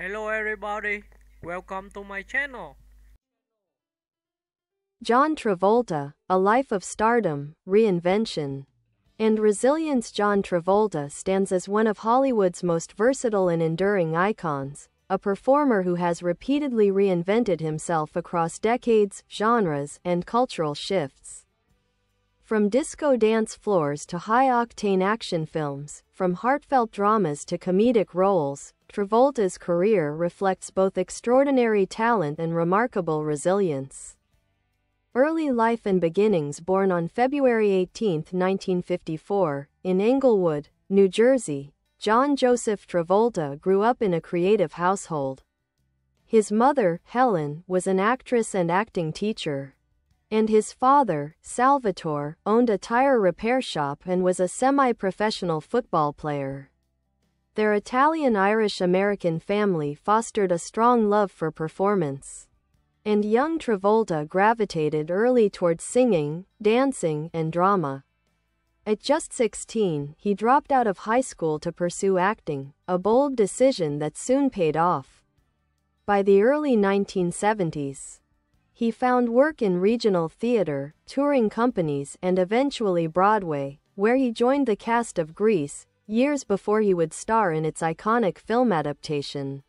Hello everybody, welcome to my channel. John Travolta, A Life of Stardom, Reinvention, and Resilience. John Travolta stands as one of Hollywood's most versatile and enduring icons, a performer who has repeatedly reinvented himself across decades, genres, and cultural shifts. From disco dance floors to high-octane action films, from heartfelt dramas to comedic roles, Travolta's career reflects both extraordinary talent and remarkable resilience. Early life and beginnings. Born on February 18, 1954, in Englewood, New Jersey, John Joseph Travolta grew up in a creative household. His mother, Helen, was an actress and acting teacher, and his father, Salvatore, owned a tire repair shop and was a semi-professional football player. Their Italian-Irish-American family fostered a strong love for performance, and young Travolta gravitated early towards singing, dancing, and drama. At just 16, he dropped out of high school to pursue acting, a bold decision that soon paid off. By the early 1970s, he found work in regional theater, touring companies, and eventually Broadway, where he joined the cast of Grease, years before he would star in its iconic film adaptation,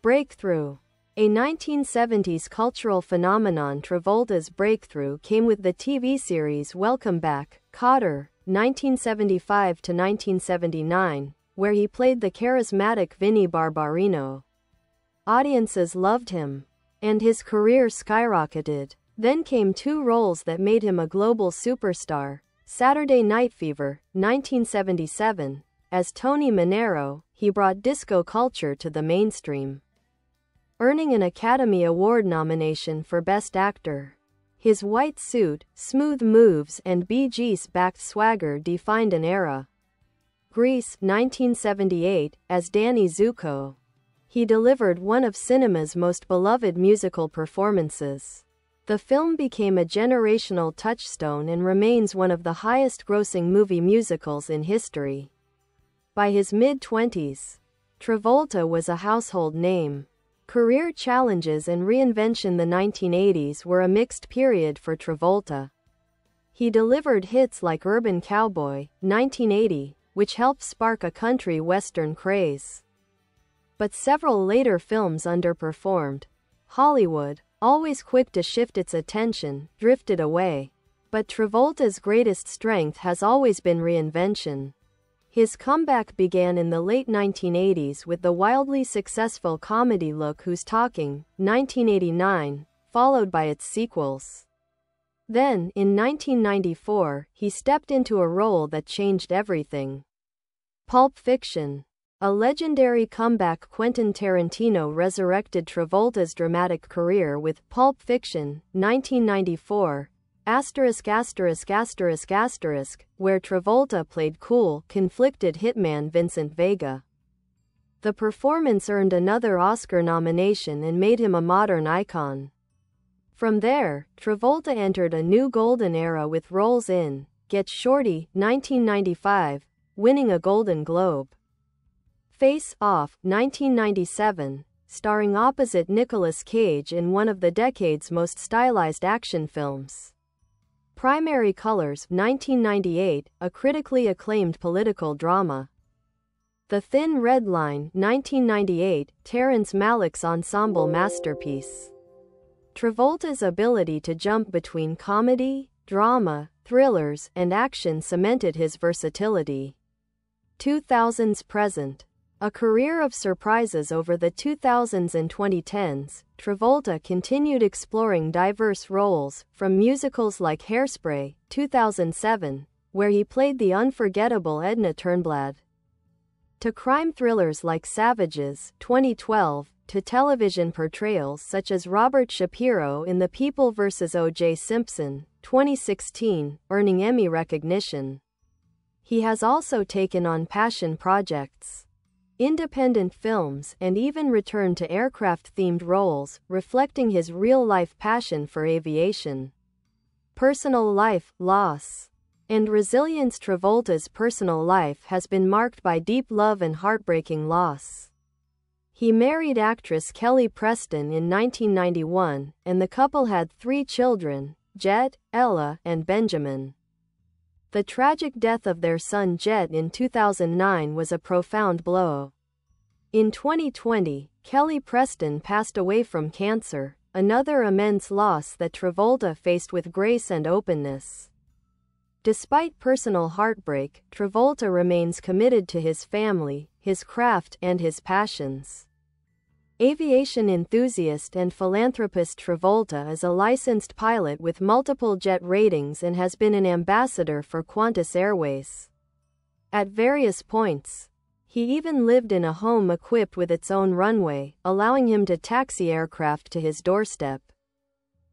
Breakthrough. A 1970s cultural phenomenon. Travolta's breakthrough came with the TV series Welcome Back, Kotter, 1975 to 1979, where he played the charismatic Vinnie Barbarino. Audiences loved him, and his career skyrocketed. Then came two roles that made him a global superstar. Saturday Night Fever, 1977. As Tony Manero, he brought disco culture to the mainstream, earning an Academy Award nomination for Best Actor. His white suit, smooth moves, and Bee Gees-backed swagger defined an era. Grease, 1978. As Danny Zuko, he delivered one of cinema's most beloved musical performances. The film became a generational touchstone and remains one of the highest-grossing movie musicals in history. By his mid-20s, Travolta was a household name. Career challenges and reinvention. The 1980s were a mixed period for Travolta. He delivered hits like Urban Cowboy, 1980, which helped spark a country western craze. But several later films underperformed. Hollywood, always quick to shift its attention, drifted away. But Travolta's greatest strength has always been reinvention. His comeback began in the late 1980s with the wildly successful comedy Look Who's Talking, 1989, followed by its sequels. Then, in 1994, he stepped into a role that changed everything. Pulp Fiction. A legendary comeback. Quentin Tarantino resurrected Travolta's dramatic career with Pulp Fiction, 1994, where Travolta played cool, conflicted hitman Vincent Vega. The performance earned another Oscar nomination and made him a modern icon. From there, Travolta entered a new golden era with roles in Get Shorty, 1995, winning a Golden Globe. Face Off, 1997, starring opposite Nicolas Cage in one of the decade's most stylized action films. Primary Colors, 1998, a critically acclaimed political drama. The Thin Red Line, 1998, Terrence Malick's ensemble masterpiece. Travolta's ability to jump between comedy, drama, thrillers, and action cemented his versatility. 2000s present. A career of surprises. Over the 2000s and 2010s, Travolta continued exploring diverse roles, from musicals like Hairspray, 2007, where he played the unforgettable Edna Turnblad, to crime thrillers like Savages, 2012, to television portrayals such as Robert Shapiro in The People vs. O.J. Simpson, 2016, earning Emmy recognition. He has also taken on passion projects, independent films, and even returned to aircraft-themed roles, reflecting his real-life passion for aviation. Personal life, loss, and resilience. Travolta's personal life has been marked by deep love and heartbreaking loss. He married actress Kelly Preston in 1991, and the couple had 3 children, Jet, Ella, and Benjamin. The tragic death of their son Jet in 2009 was a profound blow. In 2020, Kelly Preston passed away from cancer, another immense loss that Travolta faced with grace and openness. Despite personal heartbreak, Travolta remains committed to his family, his craft, and his passions. Aviation enthusiast and philanthropist Travolta is a licensed pilot with multiple jet ratings and has been an ambassador for Qantas Airways. At various points, he even lived in a home equipped with its own runway, allowing him to taxi aircraft to his doorstep.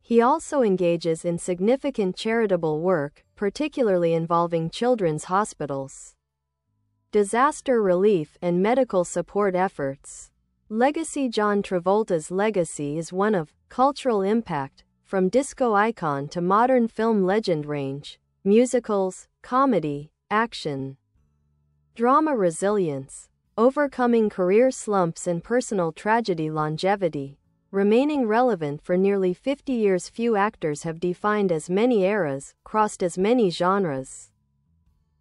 He also engages in significant charitable work, particularly involving children's hospitals, disaster relief, and medical support efforts. Legacy. John Travolta's legacy is one of cultural impact, from disco icon to modern film legend range, musicals, comedy, action, drama, resilience, overcoming career slumps and personal tragedy, longevity. Remaining relevant for nearly 50 years, few actors have defined as many eras, crossed as many genres,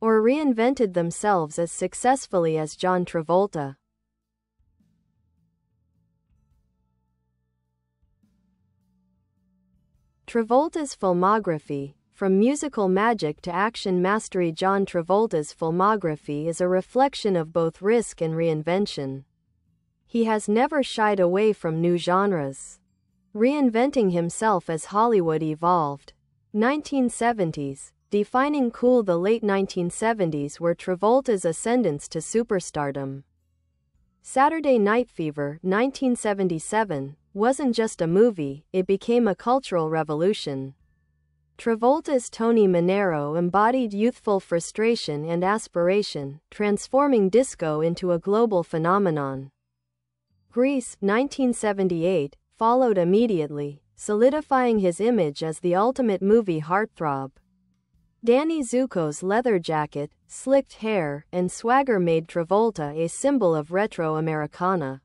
or reinvented themselves as successfully as John Travolta. Travolta's filmography. From musical magic to action mastery, John Travolta's filmography is a reflection of both risk and reinvention. He has never shied away from new genres, reinventing himself as Hollywood evolved. 1970s. Defining cool. The late 1970s were Travolta's ascendance to superstardom. Saturday Night Fever, 1977, wasn't just a movie, it became a cultural revolution. Travolta's Tony Manero embodied youthful frustration and aspiration, transforming disco into a global phenomenon. Grease, 1978, followed immediately, solidifying his image as the ultimate movie heartthrob. Danny Zuko's leather jacket, slicked hair, and swagger made Travolta a symbol of retro Americana.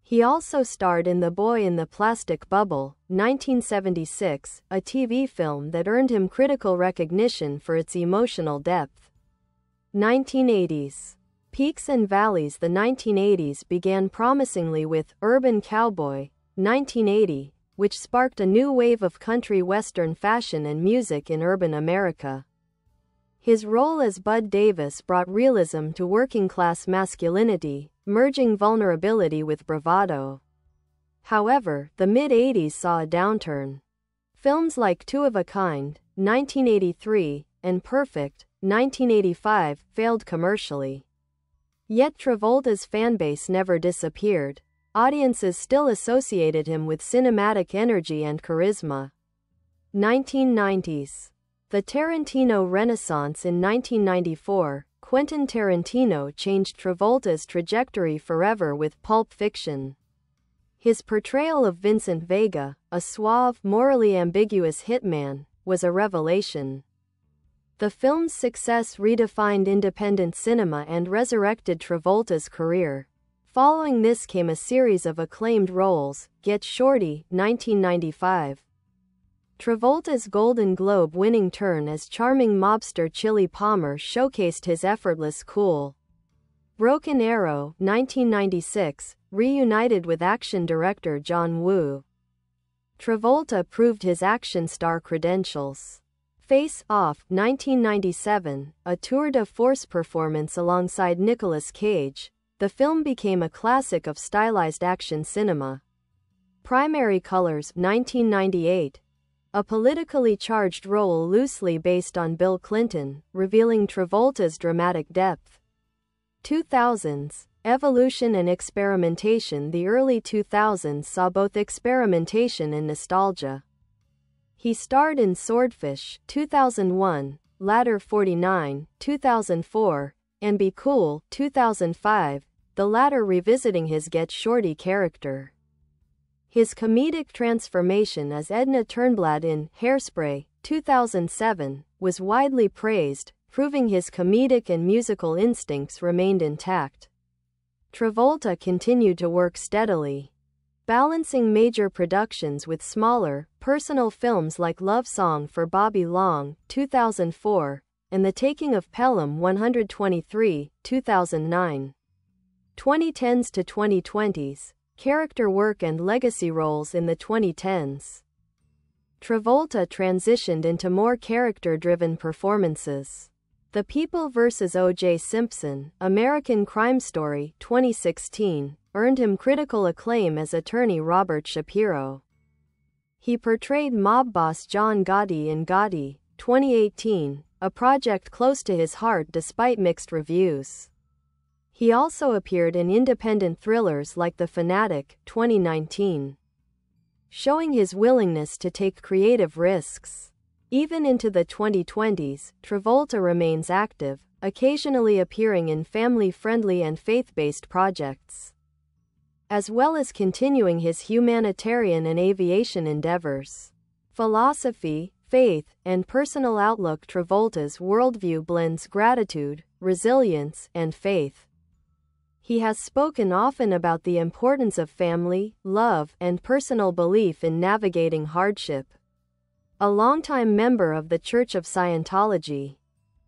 He also starred in The Boy in the Plastic Bubble, 1976, a TV film that earned him critical recognition for its emotional depth. 1980s. Peaks and valleys. The 1980s began promisingly with Urban Cowboy, 1980, which sparked a new wave of country western fashion and music in urban America. His role as Bud Davis brought realism to working-class masculinity, merging vulnerability with bravado. However, the mid-80s saw a downturn. Films like Two of a Kind, 1983, and Perfect, 1985, failed commercially. Yet Travolta's fanbase never disappeared. Audiences still associated him with cinematic energy and charisma. 1990s. The Tarantino Renaissance. In 1994, Quentin Tarantino changed Travolta's trajectory forever with Pulp Fiction. His portrayal of Vincent Vega, a suave, morally ambiguous hitman, was a revelation. The film's success redefined independent cinema and resurrected Travolta's career. Following this came a series of acclaimed roles. Get Shorty, 1995. Travolta's Golden Globe-winning turn as charming mobster Chili Palmer showcased his effortless cool. Broken Arrow, 1996, reunited with action director John Woo. Travolta proved his action star credentials. Face Off, 1997, a tour de force performance alongside Nicolas Cage. The film became a classic of stylized action cinema. Primary Colors, 1998. A politically charged role loosely based on Bill Clinton, revealing Travolta's dramatic depth. 2000s. Evolution and experimentation. The early 2000s saw both experimentation and nostalgia. He starred in Swordfish, 2001, Ladder 49, 2004, and Be Cool, 2005, the latter revisiting his Get Shorty character. His comedic transformation as Edna Turnblad in Hairspray, 2007, was widely praised, proving his comedic and musical instincts remained intact. Travolta continued to work steadily, balancing major productions with smaller, personal films like Love Song for Bobby Long, 2004, and The Taking of Pelham 123, 2009. 2010s to 2020s, character work and legacy roles. In the 2010s, Travolta transitioned into more character-driven performances. The People vs. O.J. Simpson, American Crime Story, 2016, earned him critical acclaim as attorney Robert Shapiro. He portrayed mob boss John Gotti in Gotti, 2018, a project close to his heart despite mixed reviews. He also appeared in independent thrillers like The Fanatic, 2019, showing his willingness to take creative risks. Even into the 2020s, Travolta remains active, occasionally appearing in family-friendly and faith-based projects, as well as continuing his humanitarian and aviation endeavors. Philosophy, faith, and personal outlook. Travolta's worldview blends gratitude, resilience, and faith. He has spoken often about the importance of family, love, and personal belief in navigating hardship. A longtime member of the Church of Scientology,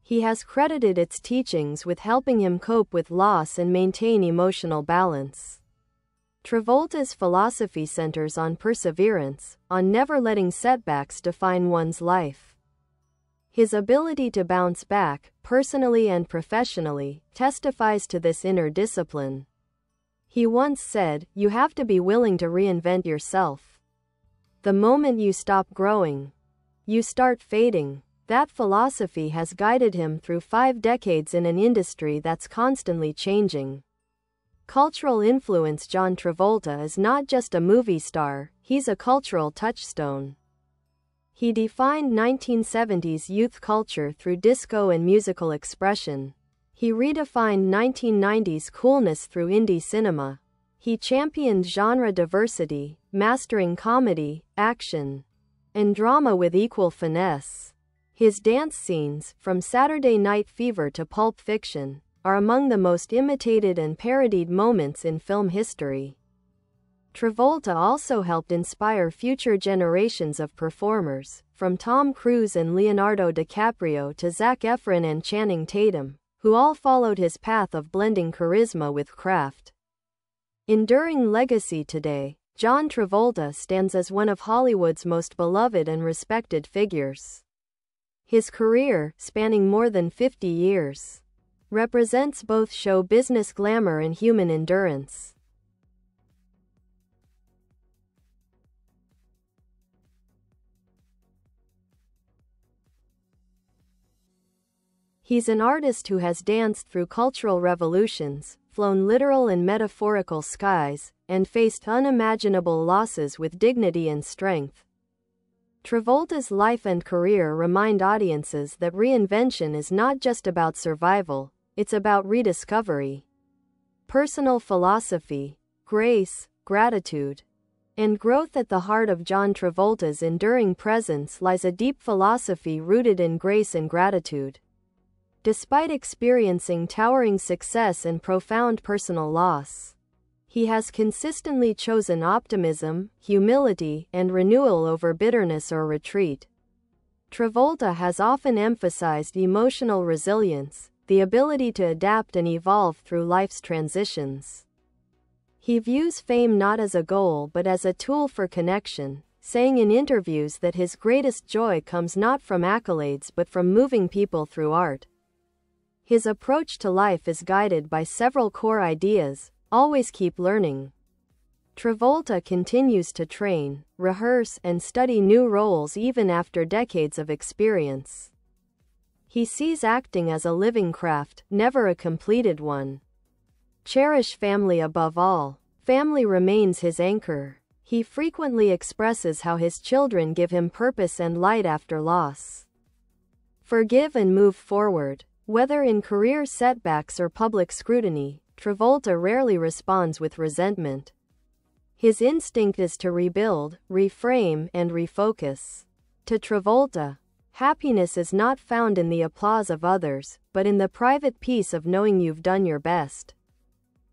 he has credited its teachings with helping him cope with loss and maintain emotional balance. Travolta's philosophy centers on perseverance, on never letting setbacks define one's life. His ability to bounce back, personally and professionally, testifies to this inner discipline. He once said, "You have to be willing to reinvent yourself. The moment you stop growing, you start fading." That philosophy has guided him through 5 decades in an industry that's constantly changing. Cultural influence. John Travolta is not just a movie star, he's a cultural touchstone. He defined 1970s youth culture through disco and musical expression. He redefined 1990s coolness through indie cinema. He championed genre diversity, mastering comedy, action, and drama with equal finesse. His dance scenes, from Saturday Night Fever to Pulp Fiction, are among the most imitated and parodied moments in film history. Travolta also helped inspire future generations of performers, from Tom Cruise and Leonardo DiCaprio to Zac Efron and Channing Tatum, who all followed his path of blending charisma with craft. Enduring legacy today, John Travolta stands as one of Hollywood's most beloved and respected figures. His career, spanning more than 50 years, represents both show business glamour and human endurance. He's an artist who has danced through cultural revolutions, flown literal and metaphorical skies, and faced unimaginable losses with dignity and strength. Travolta's life and career remind audiences that reinvention is not just about survival, it's about rediscovery. Personal philosophy, grace, gratitude, and growth. At the heart of John Travolta's enduring presence lies a deep philosophy rooted in grace and gratitude. Despite experiencing towering success and profound personal loss, he has consistently chosen optimism, humility, and renewal over bitterness or retreat. Travolta has often emphasized emotional resilience, the ability to adapt and evolve through life's transitions. He views fame not as a goal but as a tool for connection, saying in interviews that his greatest joy comes not from accolades but from moving people through art. His approach to life is guided by several core ideas: always keep learning. Travolta continues to train, rehearse, and study new roles even after decades of experience. He sees acting as a living craft, never a completed one. Cherish family above all. Family remains his anchor. He frequently expresses how his children give him purpose and light after loss. Forgive and move forward. Whether in career setbacks or public scrutiny, Travolta rarely responds with resentment. His instinct is to rebuild, reframe, and refocus. To Travolta, happiness is not found in the applause of others, but in the private peace of knowing you've done your best.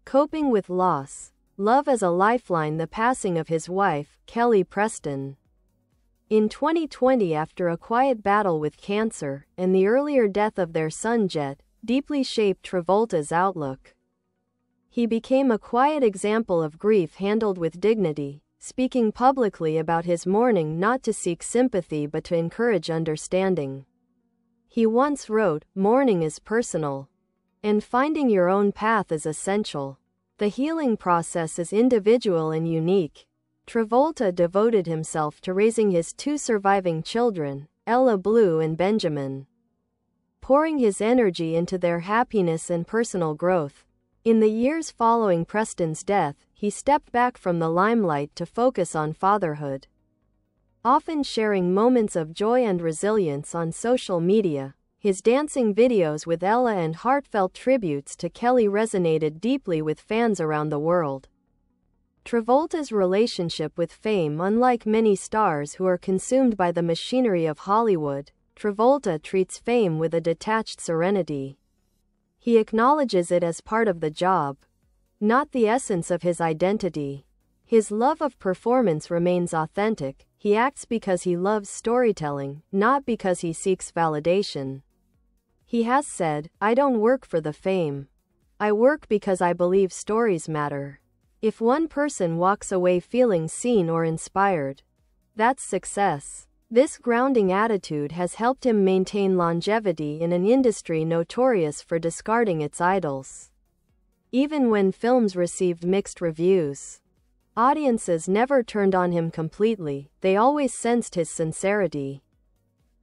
Coping with loss. Love as a lifeline. The passing of his wife, Kelly Preston, in 2020 after a quiet battle with cancer, and the earlier death of their son Jet, deeply shaped Travolta's outlook. He became a quiet example of grief handled with dignity, speaking publicly about his mourning not to seek sympathy but to encourage understanding. He once wrote, "Mourning is personal, and finding your own path is essential. The healing process is individual and unique." Travolta devoted himself to raising his two surviving children, Ella Blue and Benjamin, pouring his energy into their happiness and personal growth. In the years following Preston's death, he stepped back from the limelight to focus on fatherhood, often sharing moments of joy and resilience on social media. His dancing videos with Ella and heartfelt tributes to Kelly resonated deeply with fans around the world. Travolta's relationship with fame. Unlike many stars who are consumed by the machinery of Hollywood, Travolta treats fame with a detached serenity. He acknowledges it as part of the job, not the essence of his identity. His love of performance remains authentic. He acts because he loves storytelling, not because he seeks validation. He has said, "I don't work for the fame. I work because I believe stories matter. If one person walks away feeling seen or inspired, that's success." This grounding attitude has helped him maintain longevity in an industry notorious for discarding its idols. Even when films received mixed reviews, audiences never turned on him completely. They always sensed his sincerity.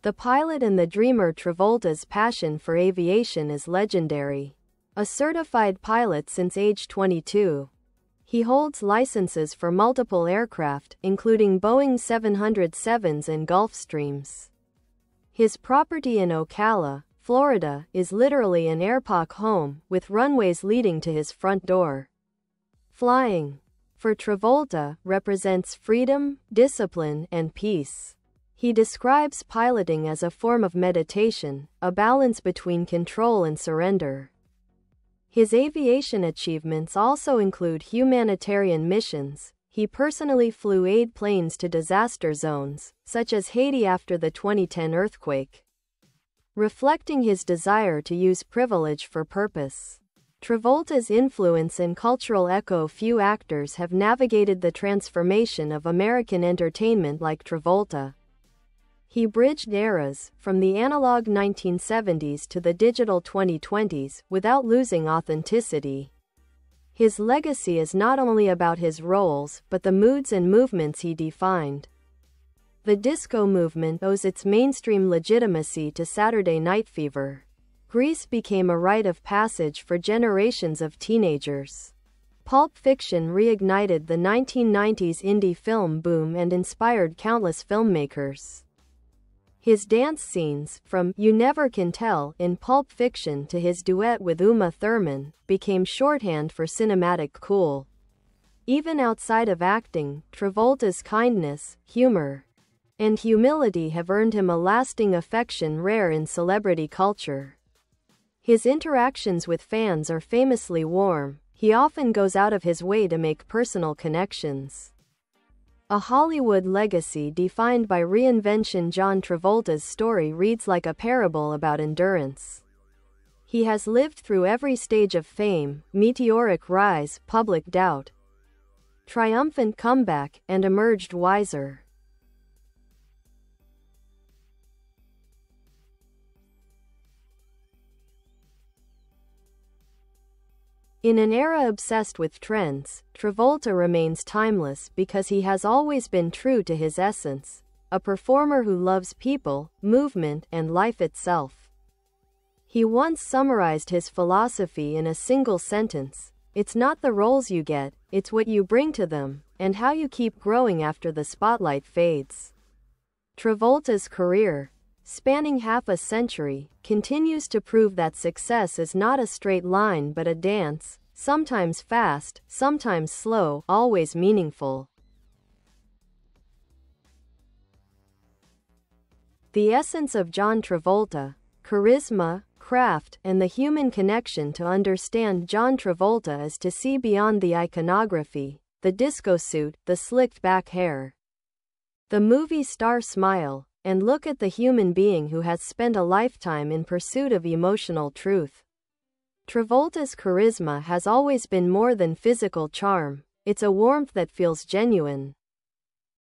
The pilot and the dreamer. Travolta's passion for aviation is legendary. A certified pilot since age 22, he holds licenses for multiple aircraft, including Boeing 707s and Gulfstreams. His property in Ocala, Florida, is literally an airpark home, with runways leading to his front door. Flying, for Travolta, represents freedom, discipline, and peace. He describes piloting as a form of meditation, a balance between control and surrender. His aviation achievements also include humanitarian missions. He personally flew aid planes to disaster zones, such as Haiti after the 2010 earthquake, reflecting his desire to use privilege for purpose. Travolta's influence and cultural echo. Few actors have navigated the transformation of American entertainment like Travolta. He bridged eras, from the analog 1970s to the digital 2020s, without losing authenticity. His legacy is not only about his roles, but the moods and movements he defined. The disco movement owes its mainstream legitimacy to Saturday Night Fever. Grease became a rite of passage for generations of teenagers. Pulp Fiction reignited the 1990s indie film boom and inspired countless filmmakers. His dance scenes, from "You Never Can Tell" in Pulp Fiction to his duet with Uma Thurman, became shorthand for cinematic cool. Even outside of acting, Travolta's kindness, humor, and humility have earned him a lasting affection rare in celebrity culture. His interactions with fans are famously warm. He often goes out of his way to make personal connections. A Hollywood legacy defined by reinvention. John Travolta's story reads like a parable about endurance. He has lived through every stage of fame: meteoric rise, public doubt, triumphant comeback, and emerged wiser. In an era obsessed with trends, Travolta remains timeless because he has always been true to his essence, a performer who loves people, movement, and life itself. He once summarized his philosophy in a single sentence: "It's not the roles you get, it's what you bring to them, and how you keep growing after the spotlight fades." Travolta's career, spanning half a century, continues to prove that success is not a straight line but a dance, sometimes fast, sometimes slow, always meaningful. The essence of John Travolta: charisma, craft, and the human connection. To understand John Travolta is to see beyond the iconography, the disco suit, the slicked back hair, the movie star smile, and look at the human being who has spent a lifetime in pursuit of emotional truth. Travolta's charisma has always been more than physical charm. It's a warmth that feels genuine,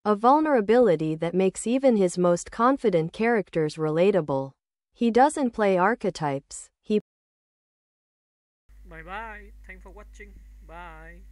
a vulnerability that makes even his most confident characters relatable. He doesn't play archetypes. Bye bye. Thanks for watching. Bye.